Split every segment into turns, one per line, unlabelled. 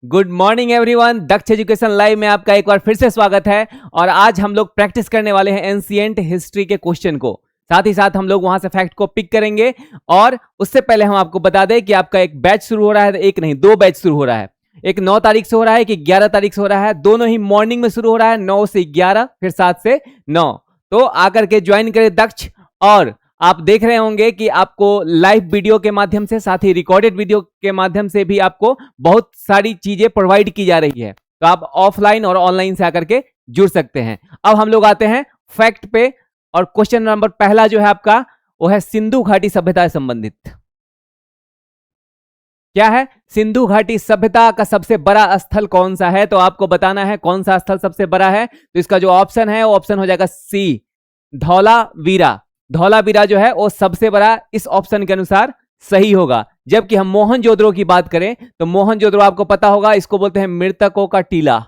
Good morning everyone. Daksh Education Live में आपका एक बार फिर से स्वागत है। और आज हम लोग प्रैक्टिस करने वाले हैं एंशिएंट हिस्ट्री के क्वेश्चन को। साथ ही साथ हम लोग वहां से फैक्ट को पिक करेंगे। और उससे पहले हम आपको बता दें कि आपका एक बैच शुरू हो रहा है, एक नहीं दो बैच शुरू हो रहा है। एक 9 तारीख से हो रहा है कि 11 तारीख से हो रहा है। दोनों ही मॉर्निंग में शुरू हो रहा है, 9 से 11 फिर 7 से 9। तो आकर के ज्वाइन करें दक्ष। और आप देख रहे होंगे कि आपको लाइव वीडियो के माध्यम से, साथ ही रिकॉर्डेड वीडियो के माध्यम से भी आपको बहुत सारी चीजें प्रोवाइड की जा रही है। तो आप ऑफलाइन और ऑनलाइन से आकर के जुड़ सकते हैं। अब हम लोग आते हैं फैक्ट पे। और क्वेश्चन नंबर पहला जो है आपका, वो है सिंधु घाटी सभ्यता से संबंधित। क्या है? सिंधु घाटी सभ्यता का सबसे बड़ा स्थल कौन सा है? तो आपको बताना है कौन सा स्थल सबसे बड़ा है। तो इसका जो ऑप्शन है वो ऑप्शन हो जाएगा सी, धौलावीरा। धौलावीरा जो है वो सबसे बड़ा इस ऑप्शन के अनुसार सही होगा। जबकि हम मोहनजोदड़ो की बात करें तो मोहनजोदड़ो आपको पता होगा, इसको बोलते हैं मृतकों का टीला।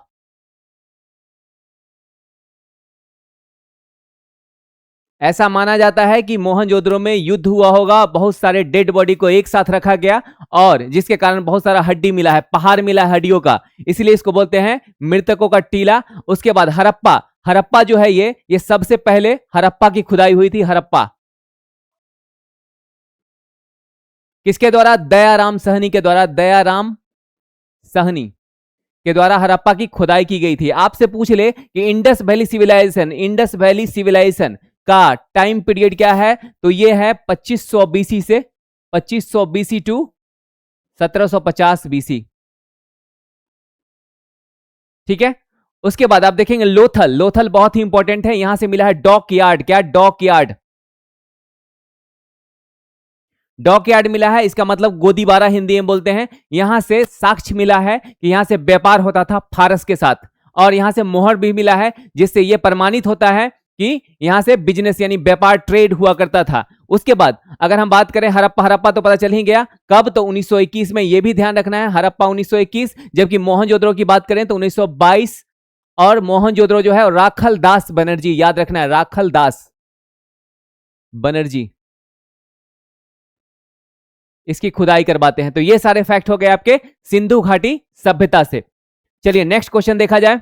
ऐसा माना जाता है कि मोहनजोदड़ो में युद्ध हुआ होगा, बहुत सारे डेड बॉडी को एक साथ रखा गया और जिसके कारण बहुत सारा हड्डी मिला है, पहाड़ मिला है हड्डियों का, इसलिए इसको बोलते हैं मृतकों का टीला। उसके बाद हड़प्पा। हड़प्पा जो है ये सबसे पहले हड़प्पा की खुदाई हुई थी। हड़प्पा किसके द्वारा? दयाराम सहनी के द्वारा। दयाराम सहनी के द्वारा हड़प्पा की खुदाई की गई थी। आपसे पूछ ले कि Indus valley civilization, Indus valley civilization का टाइम पीरियड क्या है? तो ये है 2500 बीसी से 2500 बीसी टू 1750 बीसी। ठीक है। उसके बाद आप देखेंगे लोथल। लोथल बहुत ही इंपॉर्टेंट है, यहां से मिला है डॉक यार्ड। क्या? Dockyard. डॉक यार्ड मिला है, इसका मतलब गोदीबारा हिंदी में बोलते हैं। यहां से साक्ष्य मिला है कि यहां से व्यापार होता था फारस के साथ। और यहां से मोहर भी मिला है, जिससे यह प्रमाणित होता है कि यहां से बिजनेस यानी व्यापार, ट्रेड हुआ करता था। उसके बाद अगर हम बात करें हड़प्पा, हड़प्पा तो पता चल ही गया कब, तो 1921 में। यह भी ध्यान रखना है, हड़प्पा 1921। जबकि मोहनजोदड़ो की बात करें तो 1922। और मोहनजोदड़ो जो है राखल दास बनर्जी, याद रखना है, राखल दास बनर्जी इसकी खुदाई करवाते हैं। तो ये सारे फैक्ट हो गए आपके सिंधु घाटी सभ्यता से। चलिए नेक्स्ट क्वेश्चन देखा जाए।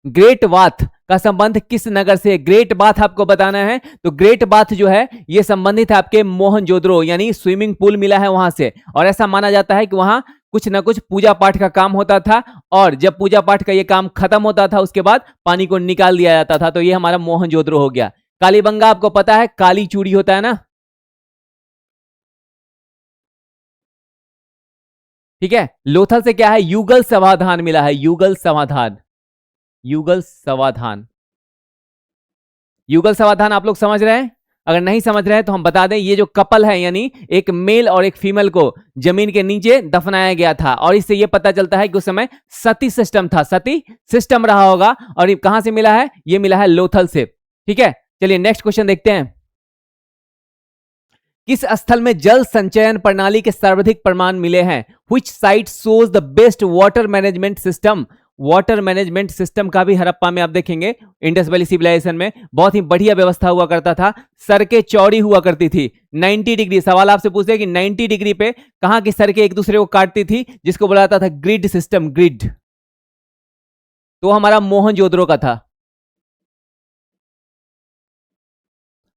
ग्रेट बाथ का संबंध किस नगर से? ग्रेट बाथ आपको बताना है। तो ग्रेट बाथ जो है ये संबंधित है आपके मोहनजोदड़ो, यानी स्विमिंग पूल मिला है वहां से। और ऐसा माना जाता है कि वहां कुछ ना कुछ पूजा पाठ का काम होता था, और जब पूजा पाठ का ये काम खत्म होता था उसके बाद पानी को निकाल दिया जाता था। तो ये हमारा मोहनजोदड़ो हो गया। कालीबंगा आपको पता है, काली चूड़ी होता है ना, ठीक है। लोथल से क्या है? युगल समाधान मिला है, युगल समाधान। युगल समाधान, युगल समाधान आप लोग समझ रहे हैं? अगर नहीं समझ रहे हैं तो हम बता दें, ये जो कपल है यानी एक मेल और एक फीमेल को जमीन के नीचे दफनाया गया था। और इससे ये पता चलता है कि उस समय सती सिस्टम था, सती सिस्टम रहा होगा। और ये कहां से मिला है? ये मिला है लोथल से। ठीक है। चलिए नेक्स्ट क्वेश्चन देखते हैं। किस स्थल में जल संचयन प्रणाली के सर्वाधिक प्रमाण मिले हैं? Which site shows the best water management system? Water management system का भी हड़प्पा में आप देखेंगे, इंडस वैली सिविलाइजेशन में बहुत ही बढ़िया व्यवस्था हुआ करता था। सड़कें चौड़ी हुआ करती थी 90 डिग्री। सवाल आपसे पूछे कि 90 डिग्री पे कहां की सड़कें एक दूसरे को काटती थी, जिसको बोला जाता था ग्रिड सिस्टम, ग्रिड। तो हमारा मोहनजोदड़ो का था।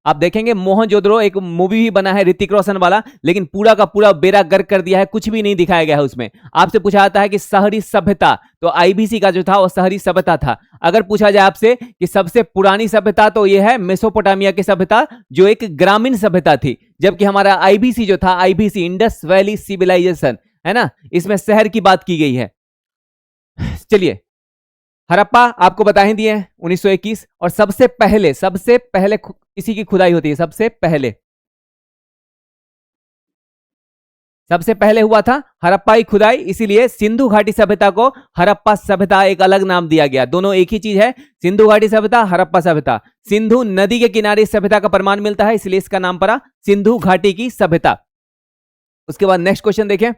आप देखेंगे मोहनजोदड़ो एक मूवी भी बना है ऋतिक रोशन वाला, लेकिन पूरा का पूरा बेड़ा गर्क कर दिया है, कुछ भी नहीं दिखाया गया है उसमें। आपसे पूछा जाता है कि शहरी सभ्यता, तो आईबीसी का जो था वो शहरी सभ्यता था। अगर पूछा जाए आपसे कि सबसे पुरानी सभ्यता, तो यह है मेसोपोटामिया की सभ्यता, जो एक ग्रामीण सभ्यता थी। जबकि हमारा आईबीसी जो था, आईबीसी इंडस वैली सिविलाइजेशन है ना, इसमें शहर की बात की गई है। चलिए हड़प्पा आपको बता ही दिए 1921। और सबसे पहले इसी की खुदाई होती है। सबसे पहले हुआ था हड़प्पा की खुदाई, इसीलिए सिंधु घाटी सभ्यता को हड़प्पा सभ्यता एक अलग नाम दिया गया। दोनों एक ही चीज है, सिंधु घाटी सभ्यता, हड़प्पा सभ्यता। सिंधु नदी के किनारे सभ्यता का प्रमाण मिलता है, इसलिए इसका नाम पड़ा सिंधु घाटी की सभ्यता। उसके बाद नेक्स्ट क्वेश्चन देखें।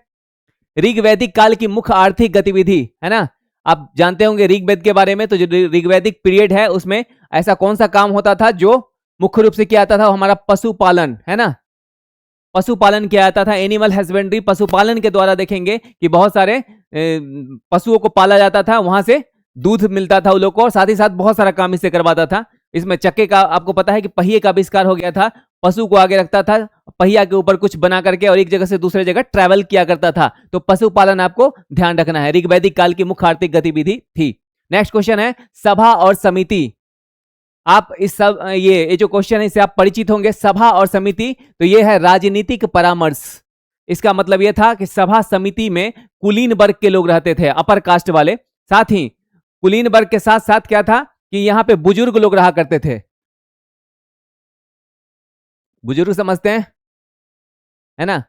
ऋग्वैदिक काल की मुख्य आर्थिक गतिविधि है ना, आप जानते होंगे ऋग्वेद के बारे में। तो जो ऋग्वैदिक पीरियड है उसमें ऐसा कौन सा काम होता था जो मुख्य रूप से किया जाता था? हमारा पशुपालन है ना, पशुपालन किया जाता था, एनिमल हस्बेंड्री। पशुपालन के द्वारा देखेंगे कि बहुत सारे पशुओं को पाला जाता था, वहां से दूध मिलता था उन लोग को, और साथ ही साथ बहुत सारा काम इससे करवाता था। इसमें चक्के का आपको पता है कि पहिए का आविष्कार हो गया था, पशु को आगे रखता था, पहिया के ऊपर कुछ बना करके और एक जगह से दूसरे जगह ट्रेवल किया करता था। तो पशुपालन आपको ध्यान रखना है, ऋग्वैदिक काल की मुख्य आर्थिक गतिविधि थी। नेक्स्ट क्वेश्चन है सभा और समिति। आप इस सब ये जो क्वेश्चन है इससे आप परिचित होंगे। सभा और समिति, तो ये है राजनीतिक परामर्श। इसका मतलब यह था कि सभा समिति में कुलीन वर्ग के लोग रहते थे, अपर कास्ट वाले। साथ ही कुलीन वर्ग के साथ साथ क्या था कि यहां पे बुजुर्ग लोग रहा करते थे। बुजुर्ग समझते हैं, है ना,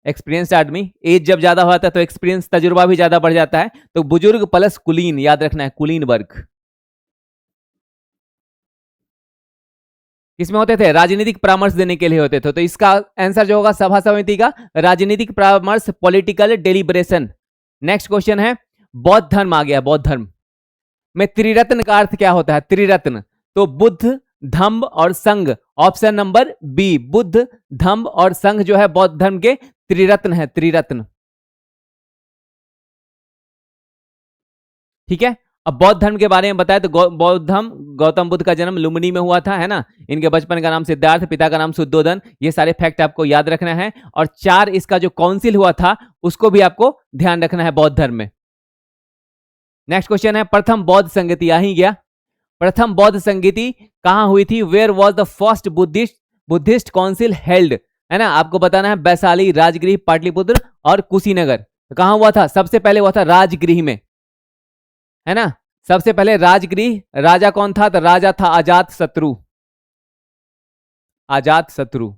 एक्सपीरियंस्ड आदमी। एज जब ज्यादा होता है तो एक्सपीरियंस तजुर्बा भी ज्यादा बढ़ जाता है। तो बुजुर्ग प्लस कुलीन, याद रखना है, कुलीन वर्ग किसमें होते थे? राजनीतिक परामर्श देने के लिए होते थे। तो इसका आंसर जो होगा सभा समिति का, राजनीतिक परामर्श, पॉलिटिकल डेलिब्रेशन। नेक्स्ट क्वेश्चन है बौद्ध धर्म आ गया। बौद्ध धर्म में त्रिरत्न का अर्थ क्या होता है? त्रिरत्न, तो बुद्ध, धम्म और संघ। ऑप्शन नंबर बी, बुद्ध, धम्म और संघ जो है बौद्ध धर्म के त्रिरत्न है, त्रिरत्न। ठीक है, अब बौद्ध धर्म के बारे में बताया तो बौद्ध धर्म, गौतम बुद्ध का जन्म लुम्बिनी में हुआ था, है ना। इनके बचपन का नाम सिद्धार्थ, पिता का नाम शुद्धोधन। ये सारे फैक्ट आपको याद रखना है। और 4 इसका जो काउंसिल हुआ था उसको भी आपको ध्यान रखना है बौद्ध धर्म में। नेक्स्ट क्वेश्चन है प्रथम बौद्ध संगति, आ ही गया। प्रथम बौद्ध संगति कहां हुई थी? Where was the first Buddhist council held, है ना। आपको बताना है वैशाली, राजगृह, पाटलिपुत्र और कुशीनगर। तो कहां हुआ था? सबसे पहले हुआ था राजगृह में, है ना। सबसे पहले राजगृह। राजा कौन था? तो राजा था अजात शत्रु। अजात शत्रु,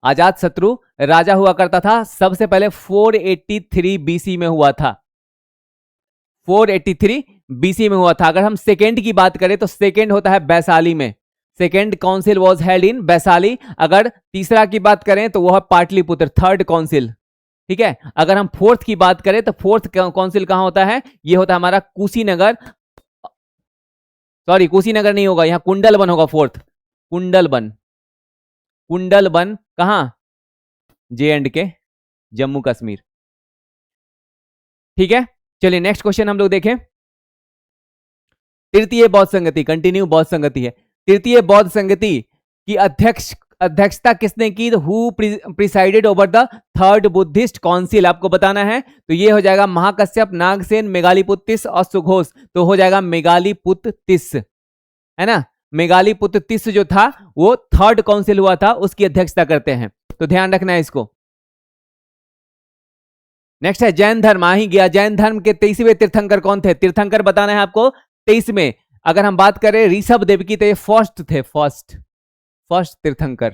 अजात शत्रु राजा हुआ करता था। सबसे पहले 483 बीसी में हुआ था, 483 बीसी में हुआ था। अगर हम सेकेंड की बात करें तो सेकेंड होता है वैशाली में, second council was held in Vaishali. अगर तीसरा की बात करें तो वह पाटलिपुत्र, थर्ड काउंसिल। ठीक है, अगर हम फोर्थ की बात करें तो फोर्थ काउंसिल कहां होता है? ये होता है हमारा कुशीनगर। सॉरी, कुशीनगर नहीं होगा, यहां कुंडलबन होगा फोर्थ, कुंडलबन। कुंडलबन कहां? J&K, जम्मू कश्मीर। ठीक है, चलिए नेक्स्ट क्वेश्चन हम लोग देखें। तृतीय बौद्ध संगति, कंटिन्यू बौद्ध संगति है। तृतीय बौद्ध संगति की अध्यक्षता किसने की? Who presided over the third Buddhist council, आपको बताना है। तो ये हो जाएगा महाकश्यप, नागसेन, मेघालीपुत्तिस और सुघोष। तो हो जाएगा मेघालीपुत्तिस, है ना। मेघालीपुत्तिस जो था वो थर्ड काउंसिल हुआ था, उसकी अध्यक्षता करते हैं, तो ध्यान रखना है इसको। नेक्स्ट है जैन धर्म, आ ही गया। जैन धर्म के 23वें तीर्थंकर कौन थे? तीर्थंकर बताना है आपको 23 में। अगर हम बात करें ऋषभ देव की तो ये फर्स्ट थे, फर्स्ट तीर्थंकर,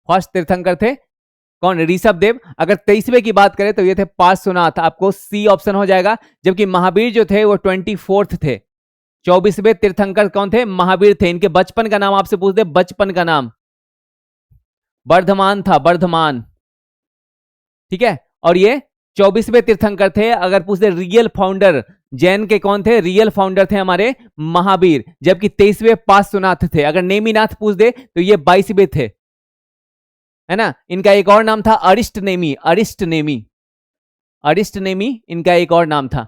फर्स्ट तीर्थंकर थे कौन? ऋषभ देव। अगर 23वें की बात करें तो ये थे पार्श्वनाथ, आपको सी ऑप्शन हो जाएगा। जबकि महावीर जो थे वो 24th थे। 24वें तीर्थंकर कौन थे? महावीर थे। इनके बचपन का नाम आपसे पूछ दे, बचपन का नाम वर्धमान था, वर्धमान। ठीक है, और ये 24वें तीर्थंकर थे। अगर पूछ दे रियल फाउंडर जैन के कौन थे? रियल फाउंडर थे हमारे महावीर। जबकि 23वें पार्श्वनाथ थे। अगर नेमिनाथ पूछ दे तो ये 22वें थे, है ना। इनका एक और नाम था अरिष्ट नेमी, अरिष्ट नेमी, अरिष्ट नेमी इनका एक और नाम था।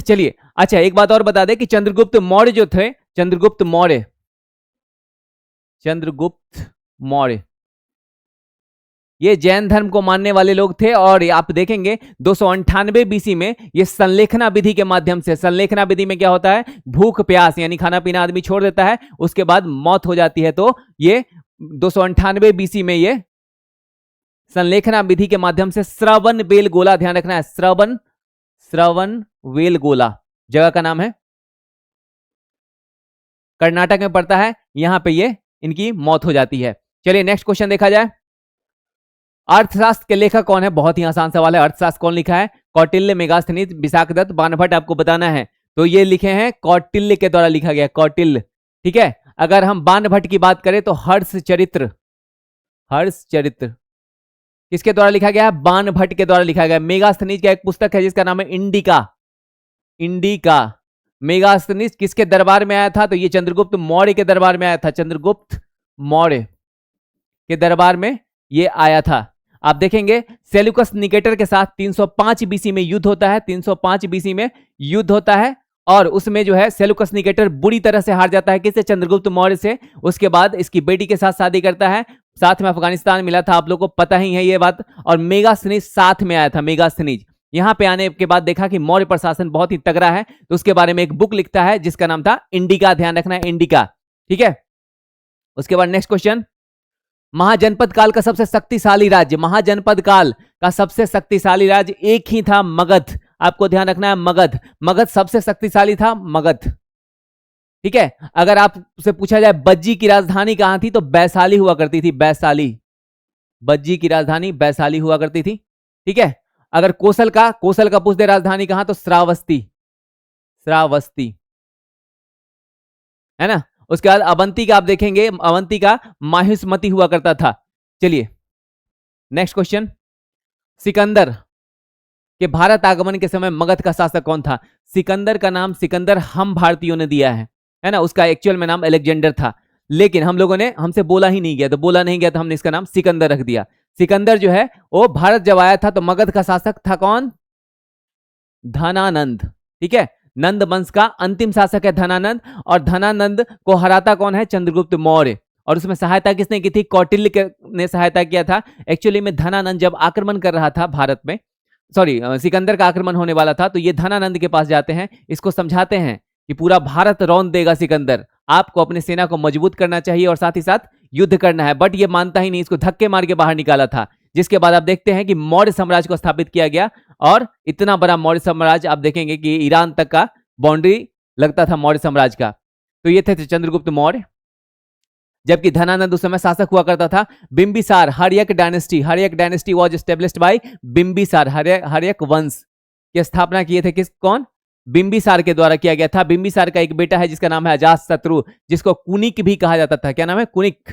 चलिए, अच्छा एक बात और बता दे कि चंद्रगुप्त मौर्य जो थे, चंद्रगुप्त मौर्य, चंद्रगुप्त मौर्य ये जैन धर्म को मानने वाले लोग थे। और आप देखेंगे 298 बीसी में ये संलेखना विधि के माध्यम से, संलेखना विधि में क्या होता है? भूख प्यास यानी खाना पीना आदमी छोड़ देता है, उसके बाद मौत हो जाती है। तो ये 298 बीसी में ये संलेखना विधि के माध्यम से श्रवण बेलगोला, ध्यान रखना है, श्रवण बेलगोला जगह का नाम है, कर्नाटक में पड़ता है। यहां पे ये इनकी मौत हो जाती है। चलिए नेक्स्ट क्वेश्चन देखा जाए। अर्थशास्त्र के लेखक कौन है? बहुत ही आसान सवाल है। अर्थशास्त्र कौन लिखा है? कौटिल्य, मेगास्थनीज, विशाखदत्त, बाणभट्ट, आपको बताना है। तो ये लिखे हैं कौटिल्य के द्वारा लिखा गया, कौटिल्य। ठीक है, अगर हम बाणभट्ट की बात करें तो हर्षचरित्र, हर्षचरित्र किसके द्वारा लिखा गया है? बाणभट्ट के द्वारा लिखा गया। मेगास्थनीज का एक पुस्तक है जिसका नाम है इंडिका, इंडिका। मेगास्थनीज किसके दरबार में आया था? तो ये चंद्रगुप्त मौर्य के दरबार में आया था, चंद्रगुप्त मौर्य। के दरबार में ये आया था। आप देखेंगे सेल्यूकस निकेटर के साथ 305 बीसी में युद्ध होता है, 305 बीसी में युद्ध होता है, और उसमें जो है सेल्यूकस निकेटर बुरी तरह से हार जाता है, किससे? चंद्रगुप्त मौर्य से। उसके बाद इसकी बेटी के साथ शादी करता है, साथ में अफगानिस्तान मिला था, आप लोग को पता ही है ये बात। और मेगास्थनीज साथ में आया था, मेगास्थनीज। यहां पे आने के बाद देखा कि मौर्य प्रशासन बहुत ही तगड़ा है, तो उसके बारे में एक बुक लिखता है जिसका नाम था इंडिका। ध्यान रखना है, इंडिका। ठीक है, उसके बाद नेक्स्ट क्वेश्चन, महाजनपद काल का सबसे शक्तिशाली राज्य, महाजनपद काल का सबसे शक्तिशाली राज्य एक ही था, मगध। आपको ध्यान रखना है, मगध। मगध सबसे शक्तिशाली था, मगध। ठीक है, अगर आपसे पूछा जाए बज्जी की राजधानी कहां थी, तो वैशाली हुआ करती थी, वैशाली। बज्जी की राजधानी वैशाली हुआ करती थी। ठीक है, अगर कोसल का पूछ दे राजधानी कहां, तो श्रावस्ती, श्रावस्ती, है ना। उसके बाद अवंती का आप देखेंगे, अवंती का माहिष्मती हुआ करता था। चलिए नेक्स्ट क्वेश्चन, सिकंदर के भारत आगमन के समय मगध का शासक कौन था? सिकंदर का नाम सिकंदर हम भारतीयों ने दिया है ना। उसका एक्चुअल में नाम अलेक्जेंडर था, लेकिन हम लोगों ने, हमसे बोला ही नहीं गया, तो बोला नहीं गया तो हमने इसका नाम सिकंदर रख दिया। सिकंदर जो है वो भारत जब आया था तो मगध का शासक था कौन? धनानंद। ठीक है, नंद वंश का अंतिम शासक है धनानंद, और धनानंद को हराता कौन है? चंद्रगुप्त मौर्य। और उसमें सहायता किसने की थी? कौटिल्य ने सहायता किया था। एक्चुअली में धनानंद जब आक्रमण कर रहा था भारत में, सॉरी सिकंदर का आक्रमण होने वाला था, तो ये धनानंद के पास जाते हैं, इसको समझाते हैं कि पूरा भारत रौंद देगा सिकंदर, आपको अपनी सेना को मजबूत करना चाहिए और साथ ही साथ युद्ध करना है। बट ये मानता ही नहीं, इसको धक्के मार के बाहर निकाला था, जिसके बाद आप देखते हैं कि मौर्य साम्राज्य को स्थापित किया गया, और इतना बड़ा मौर्य साम्राज्य आप देखेंगे कि ईरान तक का बाउंड्री लगता था मौर्य साम्राज्य का। तो ये थे चंद्रगुप्त मौर्य, जबकि धनानंद उस समय शासक हुआ करता था। Bimbisara, Haryanka dynasty was established by Bimbisara, Haryanka वंश की स्थापना किए थे कौन? बिंबिसार के द्वारा किया गया था। बिंबिसार का एक बेटा है जिसका नाम है अजातशत्रु, जिसको कुनिक भी कहा जाता था। क्या नाम है? कुनिक,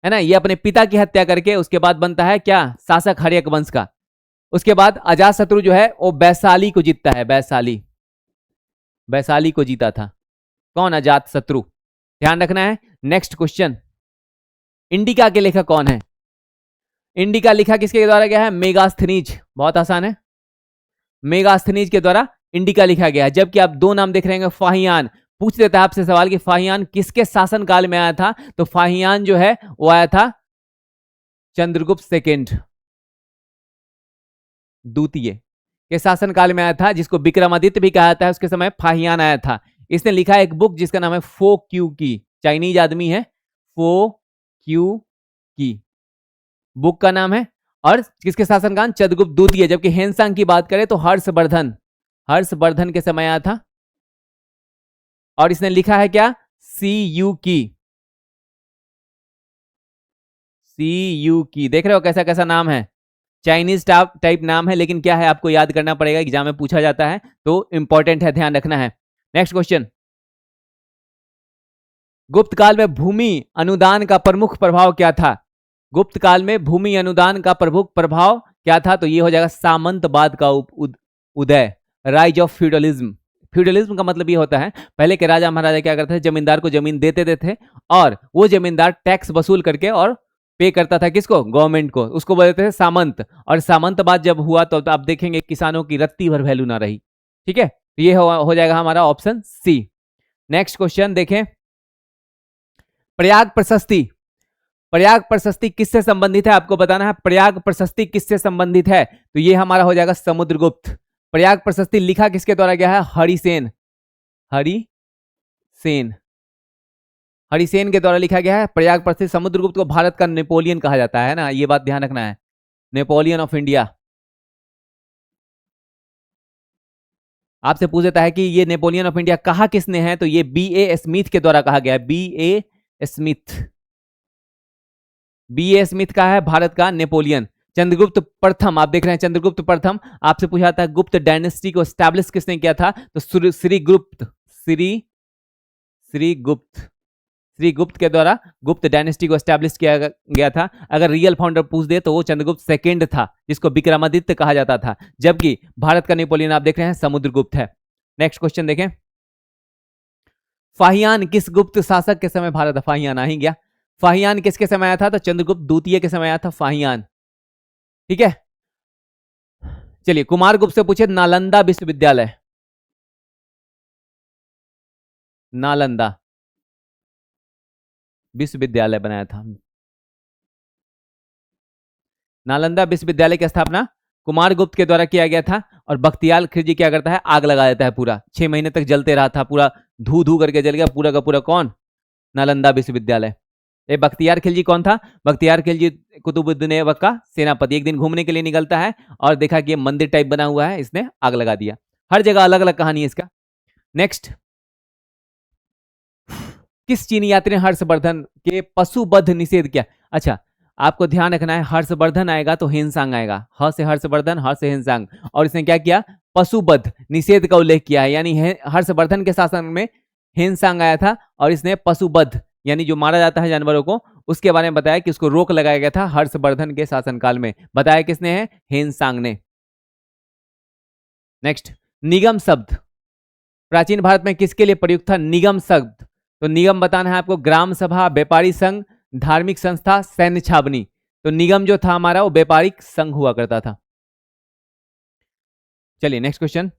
है ना। ये अपने पिता की हत्या करके उसके बाद बनता है क्या? शासक हर्यक वंश का। उसके बाद अजातशत्रु जो है वो वैशाली को जीतता है, वैशाली को जीता था। कौन? अजातशत्रु। ध्यान रखना है। नेक्स्ट क्वेश्चन, इंडिका के लेखक कौन है? इंडिका लिखा किसके द्वारा गया है? मेगास्थनीज। बहुत आसान है, मेगास्थनीज के द्वारा इंडिका लिखा गया है। जबकि आप दो नाम देख रहे हैं, फाहियान। पूछ देता है आपसे सवाल कि फाहियान किसके शासन काल में आया था, तो फाहियान जो है वो आया था चंद्रगुप्त सेकेंड, द्वितीय के शासन काल में आया था, जिसको विक्रमादित्य भी कहा जाता है। उसके समय फाहियान आया था। इसने लिखा एक बुक जिसका नाम है फो क्यू की, चाइनीज आदमी है, फो क्यू की बुक का नाम है। और किसके शासनकाल? चंद्रगुप्त द्वितीय। जबकि हेनसांग की बात करें तो हर्षवर्धन के समय आया था, और इसने लिखा है क्या? सी यू की। देख रहे हो कैसा कैसा नाम है, चाइनीज टाइप नाम है, लेकिन क्या है आपको याद करना पड़ेगा, एग्जाम में पूछा जाता है, तो इंपॉर्टेंट है, ध्यान रखना है। नेक्स्ट क्वेश्चन, गुप्त काल में भूमि अनुदान का प्रमुख प्रभाव क्या था? गुप्त काल में भूमि अनुदान का प्रमुख प्रभाव क्या था? तो ये हो जाएगा सामंतवाद का उदय, राइज ऑफ फ्यूडलिज्म। फ्यूडलिज्म का मतलब ये होता है, पहले के राजा महाराजा क्या करते थे? जमींदार को जमीन देते थे, और वो जमींदार टैक्स वसूल करके और पे करता था किसको? गवर्नमेंट को। उसको बोलते थे सामंत। और सामंतवाद जब हुआ तो आप देखेंगे किसानों की रत्ती भर वैल्यू ना रही। ठीक है, तो ये हो जाएगा हमारा ऑप्शन सी। नेक्स्ट क्वेश्चन देखें, प्रयाग प्रशस्ति। प्रयाग प्रशस्ति किससे संबंधित है? आपको बताना है प्रयाग प्रशस्ति किससे संबंधित है। तो ये हमारा हो जाएगा समुद्रगुप्त। प्रयाग प्रशस्ति लिखा किसके द्वारा गया है? हरिसेन के द्वारा लिखा गया है प्रयाग प्रशस्ति। समुद्रगुप्त को भारत का नेपोलियन कहा जाता है ना, ये बात ध्यान रखना है, नेपोलियन ऑफ इंडिया। आपसे पूछ देता है कि ये नेपोलियन ऑफ इंडिया कहा किसने है, तो ये B.A. स्मिथ के द्वारा कहा गया है। B.A. स्मिथ का है भारत का नेपोलियन। चंद्रगुप्त प्रथम, आप देख रहे हैं चंद्रगुप्त प्रथम। आपसे पूछा था गुप्त डायनेस्टी को स्टैब्लिश किसने किया था, तो श्रीगुप्त के द्वारा गुप्त डायनेस्टी को स्टैब्लिश किया गया था। अगर रियल फाउंडर पूछ दे तो वो चंद्रगुप्त सेकेंड था, जिसको विक्रमादित्य कहा जाता था। जबकि भारत का नेपोलियन आप देख रहे हैं समुद्रगुप्त है। नेक्स्ट क्वेश्चन देखें, फाहियान किस गुप्त शासक के समय भारत? फाहियान आ ही गया। फाहियान किसके समय आया था? तो चंद्रगुप्त द्वितीय के समय आया था फाहियान। ठीक है, चलिए कुमारगुप्त से पूछे नालंदा विश्वविद्यालय। नालंदा विश्वविद्यालय बनाया था। नालंदा विश्वविद्यालय की स्थापना कुमारगुप्त के द्वारा किया गया था। और बख्तियार खिलजी क्या करता है? आग लगा देता है पूरा, 6 महीने तक जलते रहा था, पूरा धू धू करके जल गया पूरा का पूरा। कौन? नालंदा विश्वविद्यालय। ये बख्तियार खिलजी कौन था? बख्तियार खिलजी कुतुबुद्दीन ऐबक का सेनापति। एक दिन घूमने के लिए निकलता है और देखा कि ये मंदिर टाइप बना हुआ है, इसने आग लगा दिया। हर जगह अलग अलग कहानी है इसका। नेक्स्ट, किस चीनी यात्री ने हर्षवर्धन के पशुवध निषेध किया? अच्छा, आपको ध्यान रखना है, हर्षवर्धन आएगा तो हिंसांग आएगा। ह से हर्षवर्धन, ह से हिंसांग। और इसने क्या किया? पशुवध निषेध का उल्लेख किया है, यानी हर्षवर्धन के शासन में हिंसांग आया था और इसने पशुवध यानी जो मारा जाता है जानवरों को, उसके बारे में बताया कि उसको रोक लगाया गया था हर्षवर्धन के शासनकाल में। बताया किसने है? हिंसांग ने। नेक्स्ट, निगम शब्द प्राचीन भारत में किसके लिए प्रयुक्त था? निगम शब्द। तो निगम बताना है आपको, ग्राम सभा, व्यापारी संघ, धार्मिक संस्था, सैन्य छावनी। तो निगम जो था हमारा वो व्यापारिक संघ हुआ करता था। चलिए नेक्स्ट क्वेश्चन,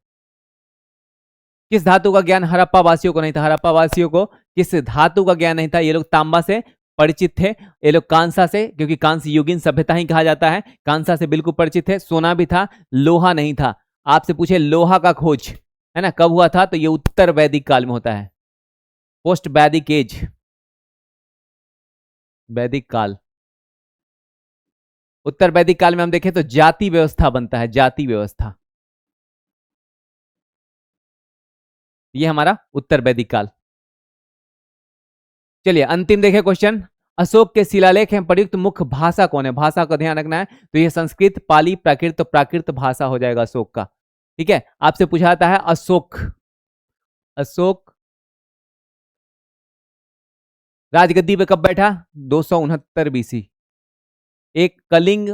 किस धातु का ज्ञान हड़प्पा वासियों को नहीं था? हड़प्पा वासियों को किस धातु का ज्ञान नहीं था? ये लोग तांबा से परिचित थे, ये लोग कांसा से, क्योंकि कांस्य युगीन सभ्यता ही कहा जाता है, कांसा से बिल्कुल परिचित थे। सोना भी था, लोहा नहीं था। आपसे पूछे लोहा का खोज है ना कब हुआ था? तो ये उत्तर वैदिक काल में होता है, पोस्ट वैदिक एज, वैदिक काल। उत्तर वैदिक काल में हम देखें तो जाति व्यवस्था बनता है, जाति व्यवस्था। ये हमारा उत्तर वैदिक काल। चलिए अंतिम देखें क्वेश्चन, अशोक के शिलालेख में प्रयुक्त मुख्य भाषा कौन है? भाषा का ध्यान रखना है, तो ये संस्कृत, पाली, प्राकृत, तो प्राकृत भाषा हो जाएगा अशोक का। ठीक है, आपसे पूछा जाता है अशोक, अशोक राजगद्दी पे कब बैठा? 269 बीसी। एक कलिंग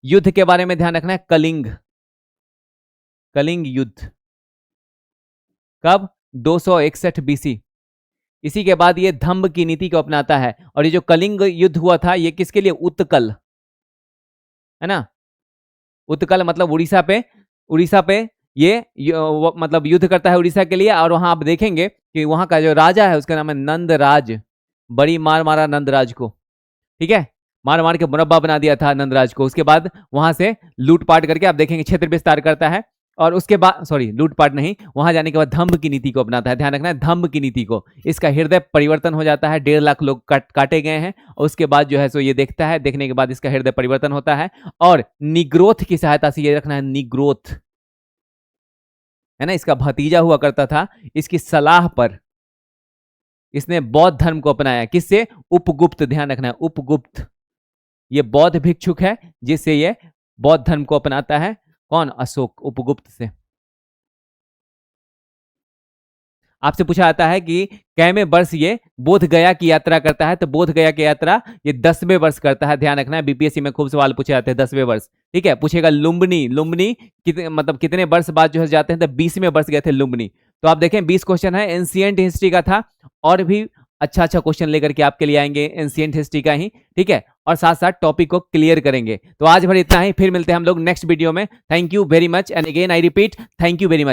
युद्ध के बारे में ध्यान रखना है, कलिंग, कलिंग युद्ध कब? 261 बीसी। इसी के बाद ये धम्म की नीति को अपनाता है। और ये जो कलिंग युद्ध हुआ था ये किसके लिए? उत्कल, है ना, उत्कल मतलब उड़ीसा पे, उड़ीसा पे ये मतलब युद्ध करता है उड़ीसा के लिए। और वहां आप देखेंगे कि वहां का जो राजा है उसका नाम है नंदराज। बड़ी मार मारा नंदराज को, ठीक है, मार मार के मुरब्बा बना दिया था नंदराज को। उसके बाद वहां से लूटपाट करके आप देखेंगे क्षेत्र विस्तार करता है। और उसके बाद सॉरी लूटपाट नहीं, वहां जाने के बाद धम्म की नीति को अपनाता है। ध्यान रखना है, धम्म की नीति को। इसका हृदय परिवर्तन हो जाता है, 1.5 लाख लोग काटे गए हैं। और उसके बाद जो है सो ये देखता है, देखने के बाद इसका हृदय परिवर्तन होता है। और निग्रोथ की सहायता से, ये रखना है निग्रोथ, है ना, इसका भतीजा हुआ करता था, इसकी सलाह पर इसने बौद्ध धर्म को अपनाया। किससे? उपगुप्त। ध्यान रखना है, उपगुप्त। ये बौद्ध भिक्षुक है जिससे ये बौद्ध धर्म को अपनाता है। कौन? अशोक, उपगुप्त से। आपसे पूछा जाता है कि कैवें वर्ष ये बोध गया की यात्रा करता है? तो बोध गया की यात्रा ये 10वें वर्ष करता है। ध्यान रखना है, बीपीएससी में खूब सवाल पूछे जाते हैं 10वें वर्ष। ठीक है, पूछेगा लुम्बिनी, लुम्बिनी मतलब कितने वर्ष बाद जो है जाते हैं? तो 20वें वर्ष गए थे लुम्बिनी। तो आप देखें 20 क्वेश्चन है, एंशिएंट हिस्ट्री का था। और भी अच्छा अच्छा क्वेश्चन लेकर के आपके लिए आएंगे एंशिएंट हिस्ट्री का ही। ठीक है, और साथ साथ टॉपिक को क्लियर करेंगे। तो आज भर इतना ही, फिर मिलते हैं हम लोग नेक्स्ट वीडियो में। Thank you very much and again I repeat, thank you very much.